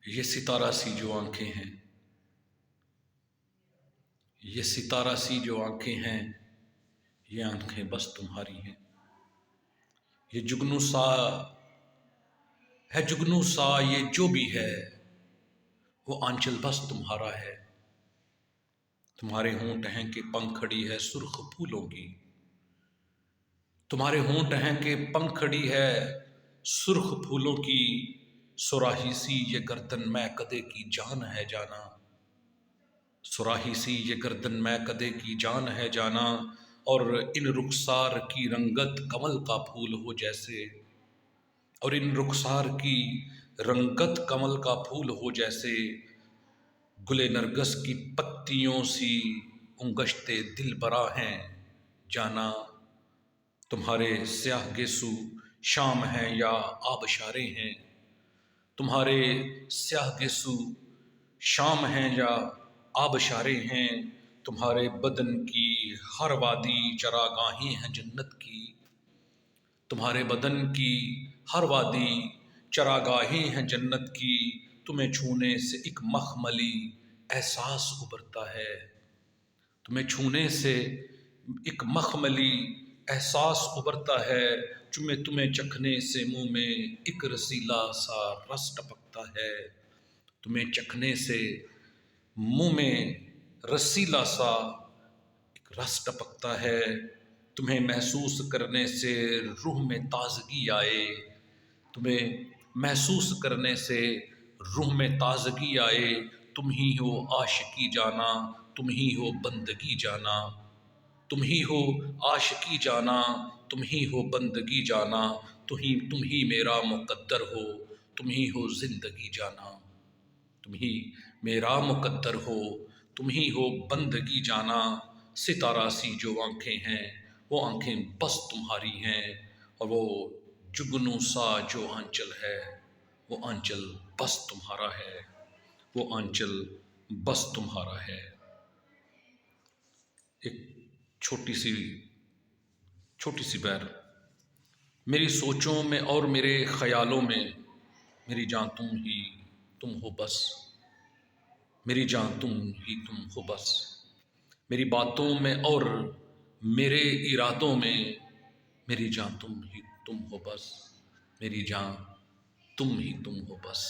یہ ستارہ سی جو آنکھیں ہیں، یہ ستارہ سی جو آنکھیں ہیں، یہ آنکھیں بس تمہاری ہیں۔ یہ جگنو سا ہے، جگنو سا یہ جو بھی ہے، وہ آنچل بس تمہارا ہے۔ تمہارے ہونٹ ہیں کہ پنکھڑی ہے سرخ پھولوں کی، تمہارے ہونٹ ہیں کہ پنکھڑی ہے سرخ پھولوں کی، سراہی سی یہ گردن میں کدے کی جان ہے جانا، سراہی سی یہ گردن میں کدے کی جان ہے جانا، اور ان رخسار کی رنگت کمل کا پھول ہو جیسے، اور ان رخسار کی رنگت کمل کا پھول ہو جیسے، گلے نرگس کی پتیوں سی انگشتے دل برا ہیں جانا، تمہارے سیاہ گیسو شام ہیں یا آبشارے ہیں، تمہارے سیاہ گیسو شام ہیں یا آبشارے ہیں، تمہارے بدن کی ہر وادی چراگاہیں ہیں جنت کی، تمہارے بدن کی ہر وادی چراگاہیں ہیں جنت کی، تمہیں چھونے سے ایک مخملی احساس ابھرتا ہے، تمہیں چھونے سے ایک مخملی احساس ابھرتا ہے، تمہیں چکھنے سے منہ میں ایک رسیلا سا رس ٹپکتا ہے، تمہیں چکھنے سے منہ میں رسیلا سا ایک رس ٹپکتا ہے، تمہیں محسوس کرنے سے روح میں تازگی آئے، تمہیں محسوس کرنے سے روح میں تازگی آئے، تم ہی ہو عاشقی جانا، تم ہی ہو بندگی جانا، تم ہی ہو عاشقی جانا، تم ہی ہو بندگی جانا، تم ہی میرا مقدر ہو، تم ہی ہو زندگی جانا، تم ہی میرا مقدر ہو، تم ہی ہو بندگی جانا، ستارہ سی جو آنکھیں ہیں، وہ آنکھیں بس تمہاری ہیں، اور وہ جگنو سا جو آنچل ہے، وہ آنچل بس تمہارا ہے، وہ آنچل بس تمہارا ہے۔ ایک چھوٹی سی بیر، میری سوچوں میں اور میرے خیالوں میں، میری جان تم ہو بس، میری جان تم ہو بس، میری باتوں میں اور میرے ارادوں میں، میری جان تم ہو بس، میری جان تم ہو بس۔